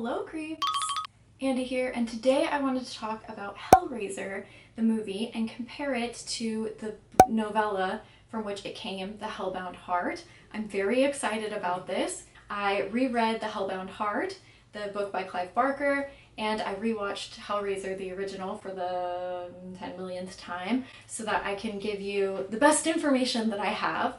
Hello creeps! Andy here, and today I wanted to talk about Hellraiser, the movie, and compare it to the novella from which it came, The Hellbound Heart. I'm very excited about this. I reread The Hellbound Heart, the book by Clive Barker, and I rewatched Hellraiser, the original, for the 10 millionth time so that I can give you the best information that I have.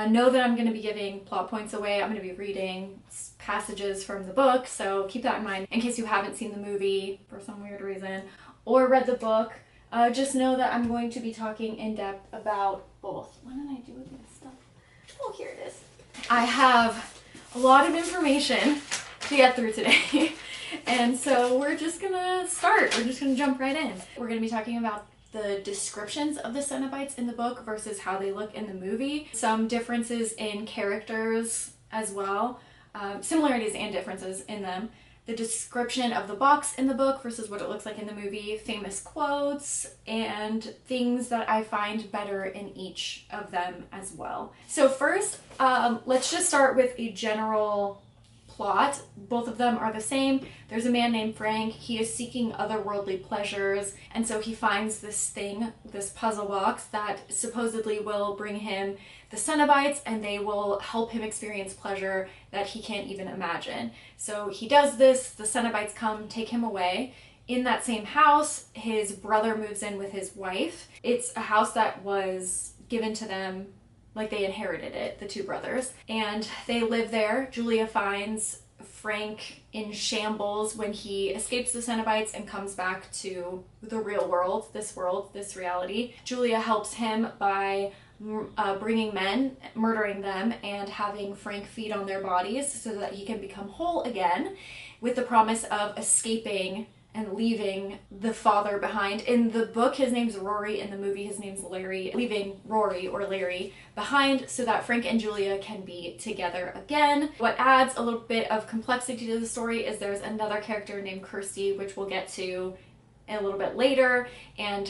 Know that I'm going to be giving plot points away. I'm going to be reading passages from the book, so keep that in mind in case you haven't seen the movie for some weird reason or read the book. Just know that I'm going to be talking in depth about both. What did I do with this stuff? Oh, here it is. I have a lot of information to get through today, and so we're just gonna start. We're just gonna jump right in. We're gonna be talking about the descriptions of the Cenobites in the book versus how they look in the movie. Some differences in characters as well. Similarities and differences in them. The description of the box in the book versus what it looks like in the movie. Famous quotes and things that I find better in each of them as well. So first, let's just start with a general plot. Both of them are the same. There's a man named Frank. He is seeking otherworldly pleasures, and so he finds this thing, this puzzle box that supposedly will bring him the Cenobites, and they will help him experience pleasure that he can't even imagine. So he does this, the Cenobites come, take him away. In that same house, his brother moves in with his wife. It's a house that was given to them, like they inherited it, the two brothers, and they live there. Julia finds Frank in shambles when he escapes the Cenobites and comes back to the real world, this reality. Julia helps him by bringing men, murdering them, and having Frank feed on their bodies so that he can become whole again, with the promise of escaping and leaving the father behind. In the book, his name's Rory. In the movie, his name's Larry. Leaving Rory, or Larry, behind so that Frank and Julia can be together again. What adds a little bit of complexity to the story is there's another character named Kirsty, which we'll get to a little bit later, and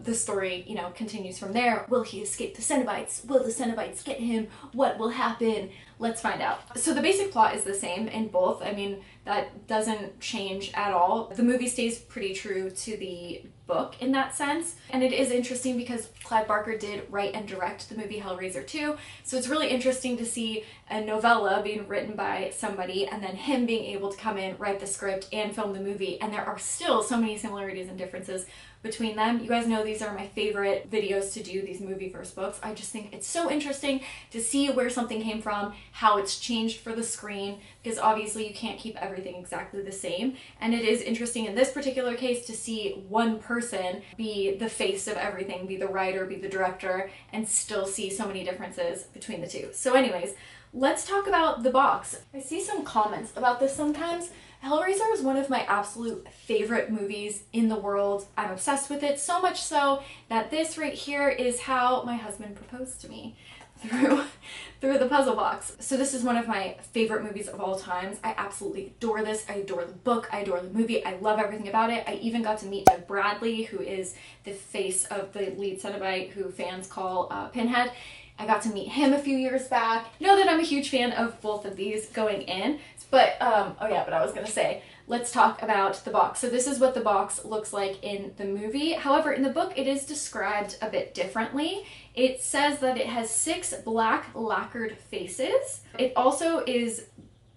the story, continues from there. Will he escape the Cenobites? Will the Cenobites get him? What will happen? Let's find out. So the basic plot is the same in both. I mean, that doesn't change at all. The movie stays pretty true to the book in that sense. And it is interesting because Clive Barker did write and direct the movie Hellraiser 2. So it's really interesting to see a novella being written by somebody and then him being able to come in, write the script, and film the movie. And there are still so many similarities and differences between them. You guys know these are my favorite videos to do, these movie versus books. I just think it's so interesting to see where something came from, how it's changed for the screen, because obviously you can't keep everything exactly the same. And it is interesting in this particular case to see one person be the face of everything, be the writer, be the director, and still see so many differences between the two. So anyways, let's talk about the box. I see some comments about this sometimes. Hellraiser is one of my absolute favorite movies in the world. I'm obsessed with it, so much so that this right here is how my husband proposed to me, through the puzzle box. So this is one of my favorite movies of all times. I absolutely adore this. I adore the book. I adore the movie. I love everything about it. I even got to meet Doug Bradley, who is the face of the lead Cenobite, who fans call Pinhead. I got to meet him a few years back. Know that I'm a huge fan of both of these going in. But, but I was gonna say, let's talk about the box. So this is what the box looks like in the movie. However, in the book, it is described a bit differently. It says that it has 6 black lacquered faces. It also is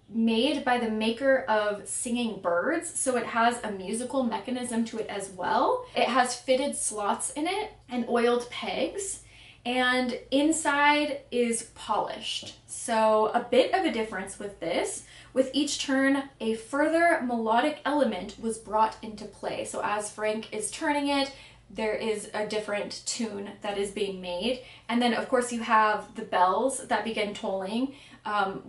made by the maker of Singing Birds, so it has a musical mechanism to it as well. It has fitted slots in it and oiled pegs, and inside is polished. So a bit of a difference with this. With each turn, a further melodic element was brought into play. So as Frank is turning it, there is a different tune that is being made. And then of course you have the bells that begin tolling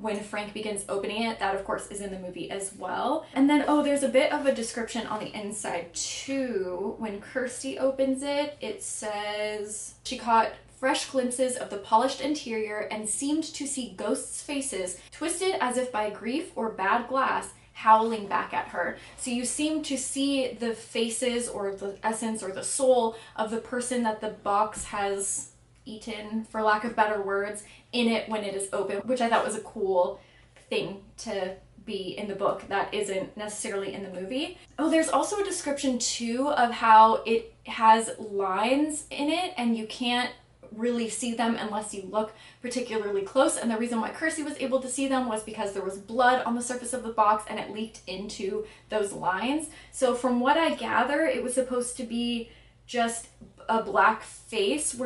when Frank begins opening it. That of course is in the movie as well. And then, there's a bit of a description on the inside too. When Kirsty opens it, it says she caught fresh glimpses of the polished interior and seemed to see ghosts' faces twisted as if by grief or bad glass howling back at her. So you seem to see the faces or the essence or the soul of the person that the box has eaten, for lack of better words, in it when it is open, which I thought was a cool thing to be in the book that isn't necessarily in the movie. Oh, there's also a description too of how it has lines in it and you can't really see them unless you look particularly close, and the reason why Kirsty was able to see them was because there was blood on the surface of the box and it leaked into those lines. So from what I gather, it was supposed to be just a black face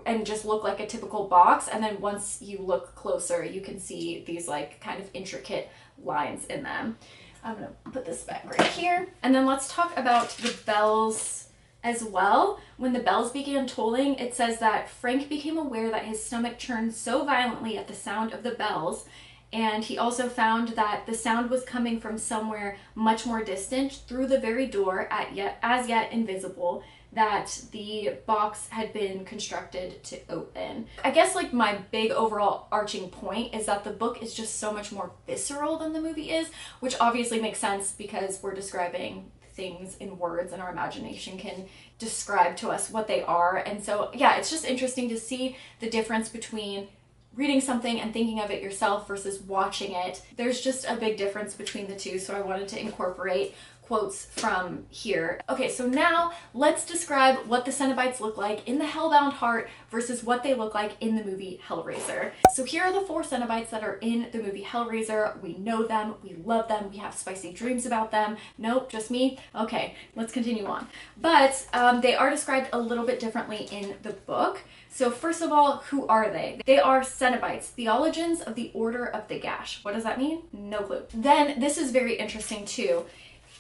and just look like a typical box, and then once you look closer you can see these like kind of intricate lines in them. I'm gonna put this back right here, and then let's talk about the bells as well. When the bells began tolling, it says that Frank became aware that his stomach churned so violently at the sound of the bells, and he also found that the sound was coming from somewhere much more distant through the very door as yet invisible that the box had been constructed to open. I guess like my big overall arching point is that the book is just so much more visceral than the movie is, which obviously makes sense because we're describing things in words and our imagination can describe to us what they are. And so yeah, it's just interesting to see the difference between reading something and thinking of it yourself versus watching it. There's just a big difference between the two, so I wanted to incorporate quotes from here. Okay, so now let's describe what the Cenobites look like in the Hellbound Heart versus what they look like in the movie Hellraiser. So here are the 4 Cenobites that are in the movie Hellraiser. We know them, we love them, we have spicy dreams about them. Nope, just me? Okay, let's continue on. But they are described a little bit differently in the book. So first of all, who are they? They are Cenobites, theologians of the Order of the Gash. What does that mean? No clue. Then this is very interesting too.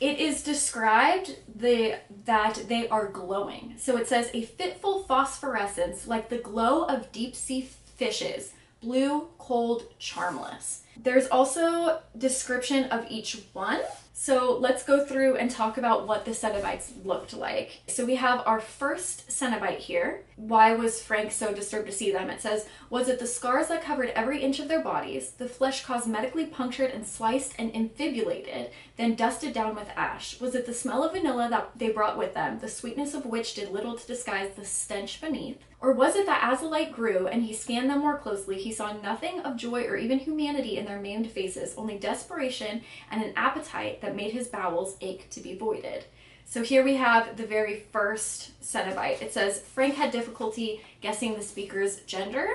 It is described that they are glowing. So it says a fitful phosphorescence like the glow of deep sea fishes, blue, cold, charmless. There's also description of each one. So let's go through and talk about what the Cenobites looked like. So we have our first Cenobite here. Why was Frank so disturbed to see them? It says, was it the scars that covered every inch of their bodies, the flesh cosmetically punctured and sliced and infibulated, then dusted down with ash? Was it the smell of vanilla that they brought with them, the sweetness of which did little to disguise the stench beneath? Or was it that as the light grew and he scanned them more closely, he saw nothing of joy or even humanity in their maimed faces, only desperation and an appetite that made his bowels ache to be voided? So here we have the very first Cenobite. It says, Frank had difficulty guessing the speaker's gender.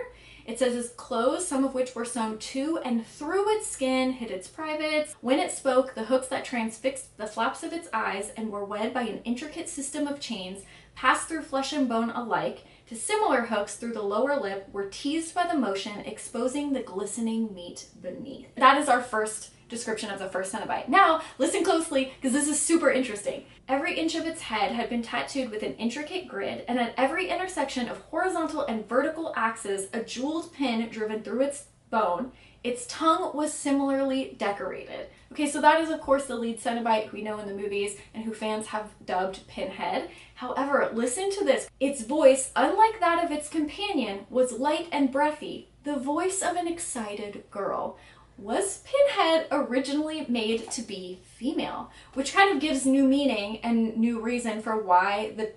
It says his clothes, some of which were sewn to and through its skin, hid its privates. When it spoke, the hooks that transfixed the flaps of its eyes and were wed by an intricate system of chains passed through flesh and bone alike, to similar hooks through the lower lip were teased by the motion, exposing the glistening meat beneath. That is our first description of the first Cenobite. Now, listen closely, because this is super interesting. Every inch of its head had been tattooed with an intricate grid, and at every intersection of horizontal and vertical axes, a jeweled pin driven through its bone. Its tongue was similarly decorated. Okay, so that is of course the lead Cenobite who we know in the movies and who fans have dubbed Pinhead. However, listen to this. Its voice, unlike that of its companion, was light and breathy, the voice of an excited girl. Was Pinhead originally made to be female? Which kind of gives new meaning and new reason for why the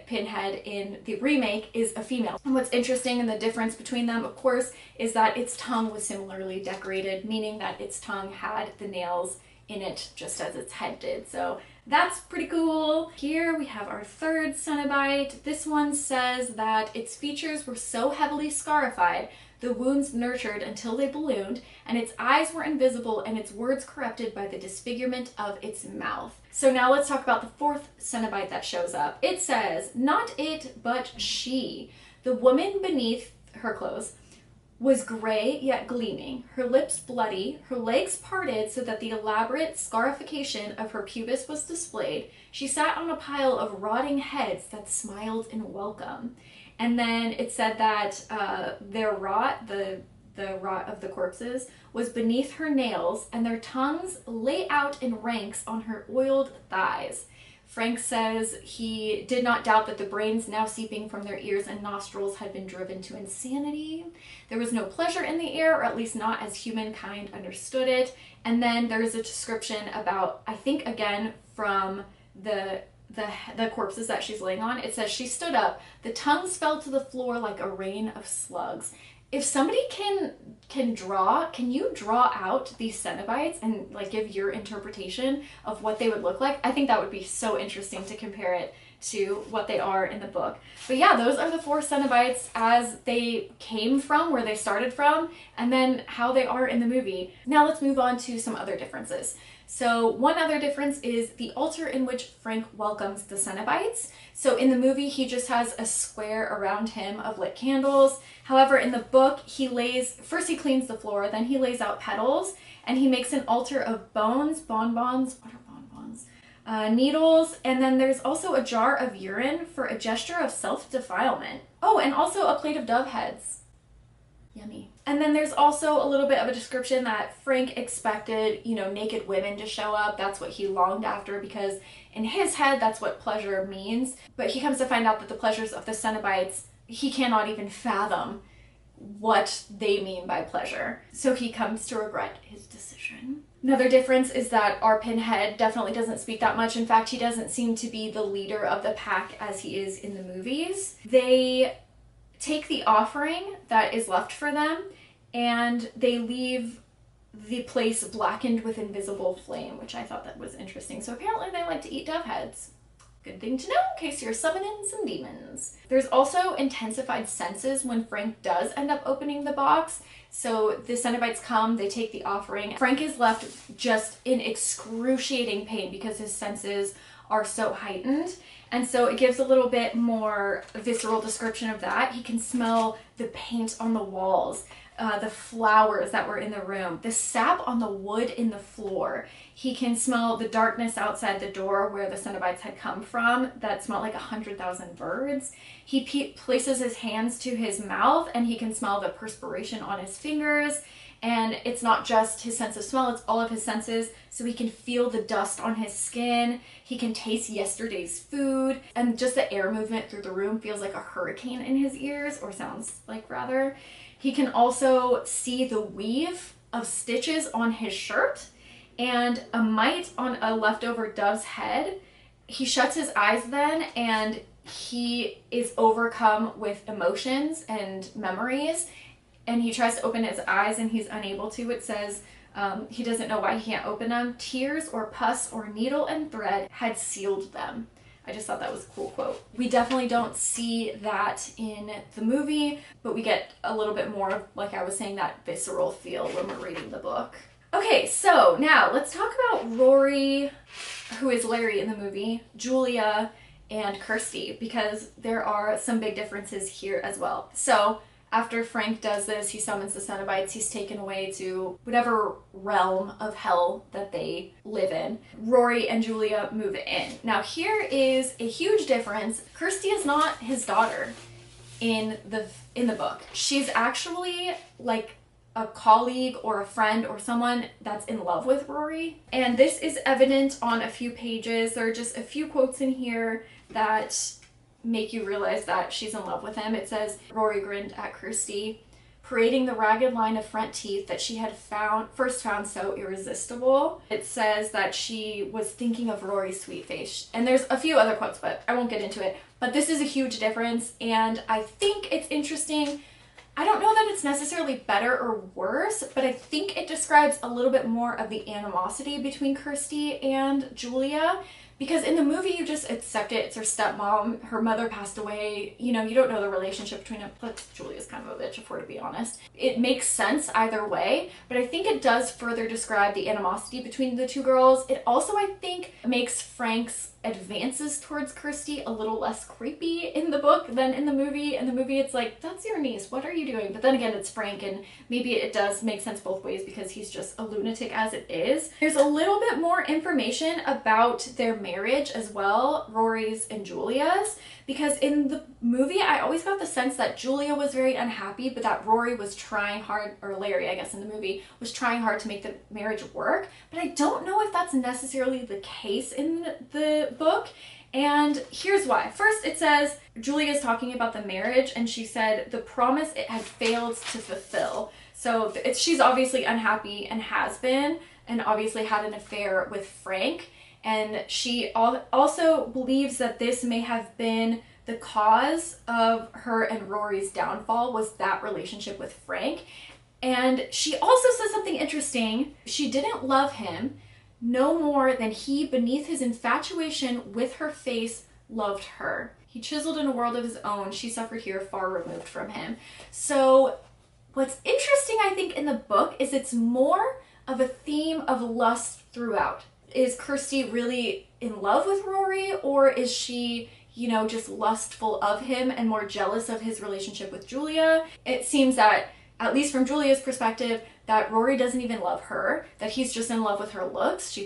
Pinhead in the remake is a female. And what's interesting and the difference between them, of course, is that its tongue was similarly decorated, meaning that its tongue had the nails in it just as its head did. So that's pretty cool. Here we have our third Cenobite. This one says that its features were so heavily scarified, the wounds nurtured until they ballooned, and its eyes were invisible and its words corrupted by the disfigurement of its mouth. So now let's talk about the fourth Cenobite that shows up. It says, not it, but she. The woman beneath her clothes was gray yet gleaming, her lips bloody, her legs parted so that the elaborate scarification of her pubis was displayed. She sat on a pile of rotting heads that smiled in welcome. And then it said that their rot, the rot of the corpses, was beneath her nails, and their tongues lay out in ranks on her oiled thighs. Frank says he did not doubt that the brains now seeping from their ears and nostrils had been driven to insanity. There was no pleasure in the air, or at least not as humankind understood it. And then there's a description about, I think again from the corpses that she's laying on. It says she stood up, the tongues fell to the floor like a rain of slugs. if somebody can draw, can you draw out these Cenobites and like give your interpretation of what they would look like? I think that would be so interesting to compare it to what they are in the book. But yeah, those are the 4 Cenobites as they came from, where they started from, and then how they are in the movie. Now let's move on to some other differences. So one other difference is the altar in which Frank welcomes the Cenobites. So in the movie, he just has a square around him of lit candles. However, in the book, first he cleans the floor, then he lays out petals, and he makes an altar of bones, bonbons, what are bonbons? Needles, and then there's also a jar of urine for a gesture of self-defilement. Oh, and also a plate of dove heads. Yummy. And then there's also a little bit of a description that Frank expected, naked women to show up. That's what he longed after, because in his head, that's what pleasure means. But he comes to find out that the pleasures of the Cenobites, he cannot even fathom what they mean by pleasure. So he comes to regret his decision. Another difference is that our Pinhead definitely doesn't speak that much. In fact, he doesn't seem to be the leader of the pack as he is in the movies. They take the offering that is left for them, and they leave the place blackened with invisible flame, which I thought that was interesting. So apparently they like to eat dove heads. Good thing to know in case you're summoning some demons. There's also intensified senses when Frank does end up opening the box. So the Cenobites come, they take the offering. Frank is left just in excruciating pain because his senses are so heightened. And so it gives a little bit more visceral description of that. He can smell the paint on the walls, the flowers that were in the room, the sap on the wood in the floor. He can smell the darkness outside the door where the Cenobites had come from that smelled like 100,000 birds. He places his hands to his mouth and he can smell the perspiration on his fingers. And it's not just his sense of smell, it's all of his senses. So he can feel the dust on his skin. He can taste yesterday's food. And just the air movement through the room feels like a hurricane in his ears, or sounds like rather. He can also see the weave of stitches on his shirt and a mite on a leftover dove's head. He shuts his eyes then and he is overcome with emotions and memories. And he tries to open his eyes and he's unable to. It says he doesn't know why he can't open them. Tears or pus or needle and thread had sealed them. I just thought that was a cool quote. We definitely don't see that in the movie, but we get a little bit more, like I was saying, that visceral feel when we're reading the book. Okay, so now let's talk about Rory, who is Larry in the movie, Julia, and Kirsty, because there are some big differences here as well. So after Frank does this, he summons the Cenobites, he's taken away to whatever realm of hell that they live in. Rory and Julia move in. Now here is a huge difference. Kirsty is not his daughter in the book. She's actually like a colleague or a friend or someone that's in love with Rory. And this is evident on a few pages. There are just a few quotes in here that make you realize that she's in love with him. It says, Rory grinned at Kirsty, parading the ragged line of front teeth that she had first found so irresistible. It says that she was thinking of Rory's sweet face. And there's a few other quotes, but I won't get into it. But this is a huge difference, and I think it's interesting. I don't know that it's necessarily better or worse, but I think it describes a little bit more of the animosity between Kirsty and Julia. Because in the movie, you just accept it. It's her stepmom. Her mother passed away. You know, you don't know the relationship between them. But Julia's kind of a bitch, if we're to be honest. It makes sense either way, but I think it does further describe the animosity between the two girls. It also, I think, makes Frank's advances towards Kirsty a little less creepy in the book than in the movie. In the movie, it's like, that's your niece. What are you doing? But then again, it's Frank, and maybe it does make sense both ways because he's just a lunatic as it is. There's a little bit more information about their marriage as well, Rory's and Julia's, because in the movie I always got the sense that Julia was very unhappy, but that Rory was trying hard, or Larry I guess in the movie, was trying hard to make the marriage work. But I don't know if that's necessarily the case in the book, and here's why. First, it says Julia's talking about the marriage and she said the promise it had failed to fulfill. So she's obviously unhappy and has been, and obviously had an affair with Frank. And she also believes that this may have been the cause of her and Rory's downfall was that relationship with Frank. And she also says something interesting. She didn't love him no more than he, beneath his infatuation with her face, loved her. He chiseled in a world of his own. She suffered here, far removed from him. So what's interesting, I think, in the book is it's more of a theme of lust throughout. Is Kirsty really in love with Rory, or is she, you know, just lustful of him and more jealous of his relationship with Julia? It seems that, at least from Julia's perspective, that Rory doesn't even love her, that he's just in love with her looks. He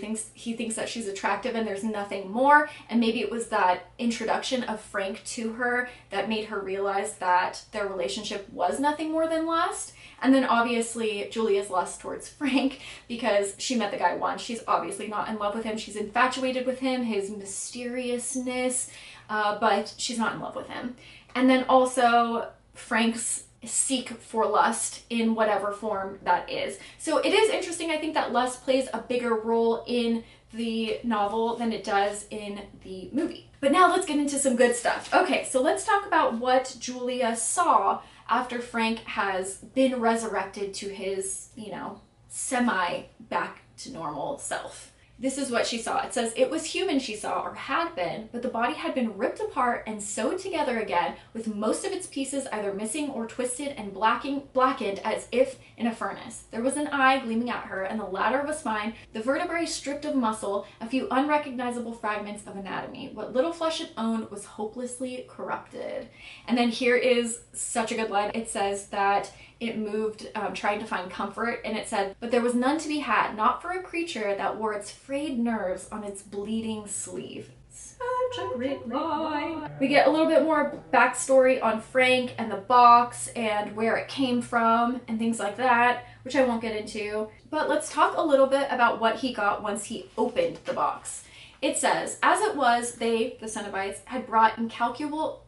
thinks that she's attractive and there's nothing more. And maybe it was that introduction of Frank to her that made her realize that their relationship was nothing more than lust. And then obviously Julia's lust towards Frank, because she met the guy once. She's obviously not in love with him. She's infatuated with him, his mysteriousness, but she's not in love with him. And then also Frank's seek for lust in whatever form that is. So it is interesting, I think, that lust plays a bigger role in the novel than it does in the movie. But now let's get into some good stuff. Okay, so let's talk about what Julia saw after Frank has been resurrected to his, you know, semi back to normal self. This is what she saw. It says, it was human she saw, or had been, but the body had been ripped apart and sewed together again, with most of its pieces either missing or twisted and blackened as if in a furnace. There was an eye gleaming at her, and the ladder of a spine, the vertebrae stripped of muscle, a few unrecognizable fragments of anatomy. What little flesh it owned was hopelessly corrupted. And then here is such a good line. It says that it moved, trying to find comfort, and it said, but there was none to be had, not for a creature that wore its frayed nerves on its bleeding sleeve. Such a great line. We get a little bit more backstory on Frank and the box and where it came from and things like that, which I won't get into. But let's talk a little bit about what he got once he opened the box. It says, as it was, they, the Cenobites, had brought incalculable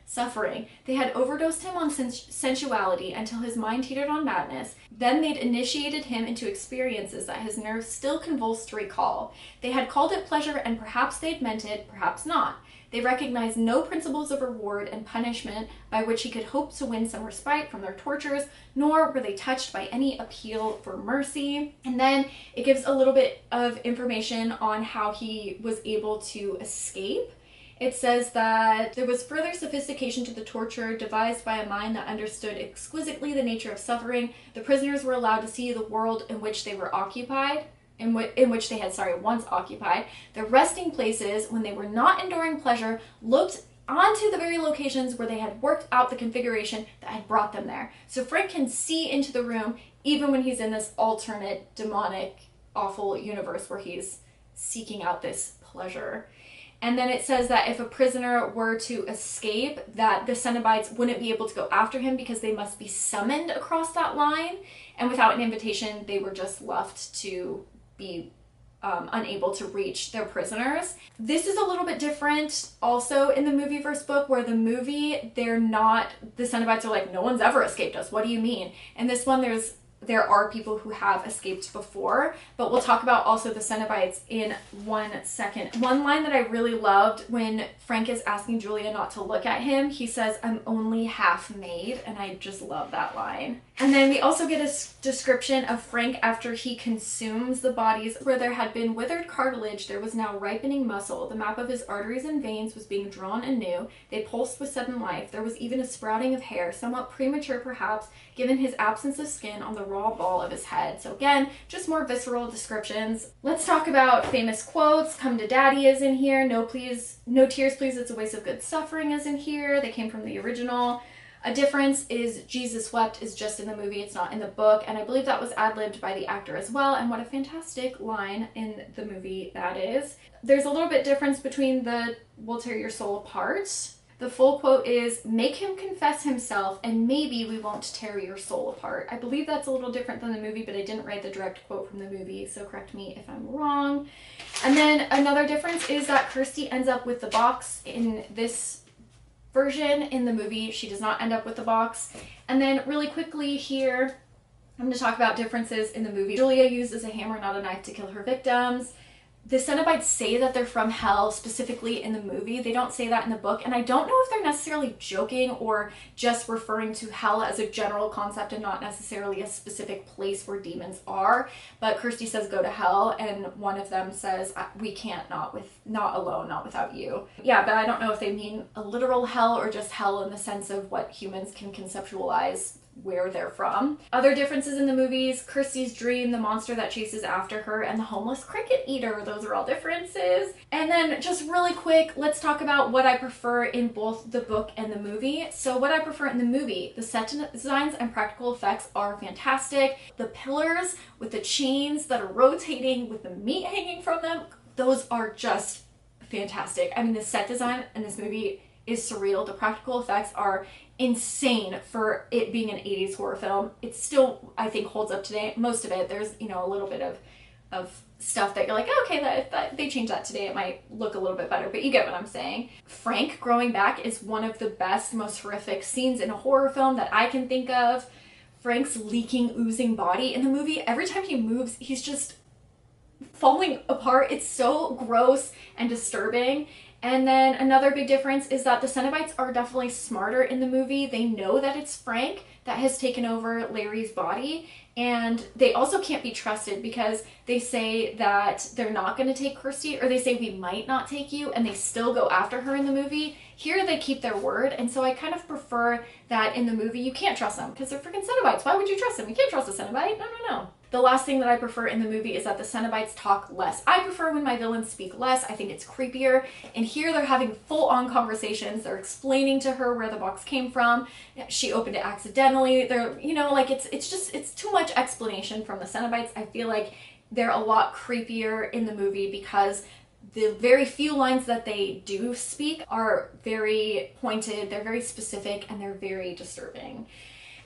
suffering. They had overdosed him on sensuality until his mind teetered on madness. Then they'd initiated him into experiences that his nerves still convulsed to recall. They had called it pleasure, and perhaps they'd meant it, perhaps not. They recognized no principles of reward and punishment by which he could hope to win some respite from their tortures, nor were they touched by any appeal for mercy. And then it gives a little bit of information on how he was able to escape. It says that there was further sophistication to the torture devised by a mind that understood exquisitely the nature of suffering. The prisoners were allowed to see the world in which they were occupied, in which they had once occupied. The resting places, when they were not enduring pleasure, looked onto the very locations where they had worked out the configuration that had brought them there. So Frank can see into the room even when he's in this alternate, demonic, awful universe where he's seeking out this pleasure. And then it says that if a prisoner were to escape, that the Cenobites wouldn't be able to go after him because they must be summoned across that line. And without an invitation, they were just left to be unable to reach their prisoners. This is a little bit different also in the movie versus book, where the movie, the Cenobites are like, no one's ever escaped us. What do you mean? And this one, there are people who have escaped before, but we'll talk about also the Cenobites in 1 second. One line that I really loved when Frank is asking Julia not to look at him, he says, I'm only half made, and I just love that line. And then we also get a description of Frank after he consumes the bodies. Where there had been withered cartilage, there was now ripening muscle. The map of his arteries and veins was being drawn anew. They pulsed with sudden life. There was even a sprouting of hair, somewhat premature perhaps, given his absence of skin on the raw ball of his head. So again, just more visceral descriptions. Let's talk about famous quotes. Come to Daddy is in here. No tears please, it's a waste of good suffering is in here. They came from the original. A difference is Jesus wept is just in the movie, it's not in the book, and I believe that was ad-libbed by the actor as well, and what a fantastic line in the movie that is. There's a little bit difference between the we'll tear your soul apart. The full quote is, make him confess himself and maybe we won't tear your soul apart. I believe that's a little different than the movie, but I didn't write the direct quote from the movie, so correct me if I'm wrong. And then another difference is that Kirsty ends up with the box in this version. In the movie, she does not end up with the box. And then really quickly here, I'm going to talk about differences in the movie. Julia uses a hammer, not a knife, to kill her victims. The Cenobites say that they're from hell specifically in the movie. They don't say that in the book, and I don't know if they're necessarily joking or just referring to hell as a general concept and not necessarily a specific place where demons are. But Kirsty says go to hell, and one of them says we can't, not alone, not without you. Yeah, but I don't know if they mean a literal hell or just hell in the sense of what humans can conceptualize where they're from. Other differences in the movies: Kirsty's dream, the monster that chases after her, and the homeless cricket eater. Those are all differences. And then just really quick, let's talk about what I prefer in both the book and the movie. So what I prefer in the movie: the set designs and practical effects are fantastic. The pillars with the chains that are rotating with the meat hanging from them, those are just fantastic. I mean, the set design in this movie is surreal. The practical effects are insane for it being an 80s horror film. It still, I think, holds up today. Most of it, there's, you know, a little bit of stuff that you're like, oh, okay, that they changed that today, it might look a little bit better, but you get what I'm saying. Frank growing back is one of the best, most horrific scenes in a horror film that I can think of. Frank's leaking, oozing body in the movie, every time he moves, he's just falling apart. It's so gross and disturbing. And then another big difference is that the Cenobites are definitely smarter in the movie. They know that it's Frank that has taken over Larry's body, and they also can't be trusted because they say that they're not going to take Kirsty, or they say we might not take you, and they still go after her in the movie. Here they keep their word, and so I kind of prefer that in the movie. You can't trust them because they're freaking Cenobites. Why would you trust them? You can't trust a Cenobite. No. The last thing that I prefer in the movie is that the Cenobites talk less. I prefer when my villains speak less. I think it's creepier. And here they're having full-on conversations. They're explaining to her where the box came from. She opened it accidentally. They're, you know, like it's too much explanation from the Cenobites. I feel like they're a lot creepier in the movie because the very few lines that they do speak are very pointed, they're very specific, and they're very disturbing.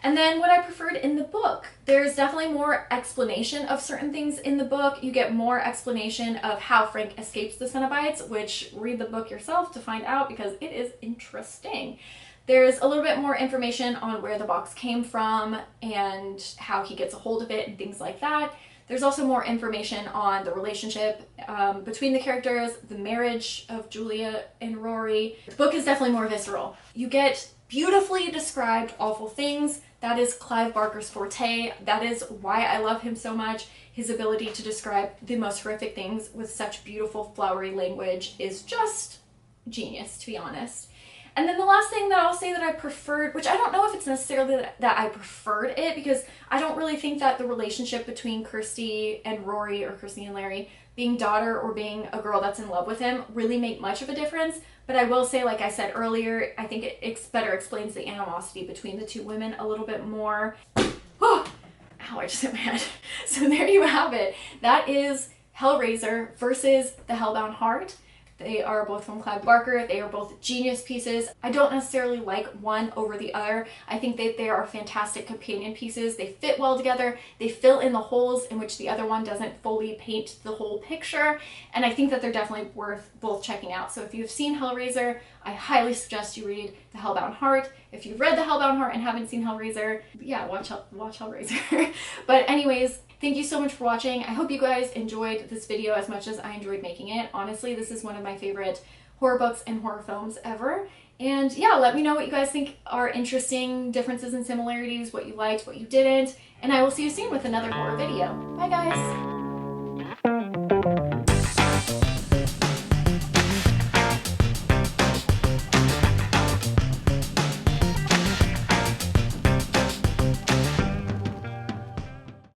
And then what I preferred in the book: there's definitely more explanation of certain things in the book. You get more explanation of how Frank escapes the Cenobites, which read the book yourself to find out because it is interesting. There's a little bit more information on where the box came from and how he gets a hold of it and things like that. There's also more information on the relationship between the characters, the marriage of Julia and Rory. The book is definitely more visceral. You get beautifully described awful things. That is Clive Barker's forte. That is why I love him so much. His ability to describe the most horrific things with such beautiful, flowery language is just genius, to be honest. And then the last thing that I'll say that I preferred, which I don't know if it's necessarily that I preferred it, because I don't really think that the relationship between Kirsty and Rory, or Kirsty and Larry, being daughter or being a girl that's in love with him, really make much of a difference. But I will say, like I said earlier, I think it better explains the animosity between the two women a little bit more. Oh, ow, I just hit my head. So there you have it. That is Hellraiser versus the Hellbound Heart. They are both from Clive Barker. They are both genius pieces. I don't necessarily like one over the other. I think that they are fantastic companion pieces. They fit well together. They fill in the holes in which the other one doesn't fully paint the whole picture. And I think that they're definitely worth both checking out. So if you've seen Hellraiser, I highly suggest you read The Hellbound Heart. If you've read The Hellbound Heart and haven't seen Hellraiser, yeah, watch Hellraiser. But anyways, thank you so much for watching. I hope you guys enjoyed this video as much as I enjoyed making it. Honestly, this is one of my favorite horror books and horror films ever. And yeah, let me know what you guys think are interesting differences and similarities, what you liked, what you didn't. And I will see you soon with another horror video. Bye guys!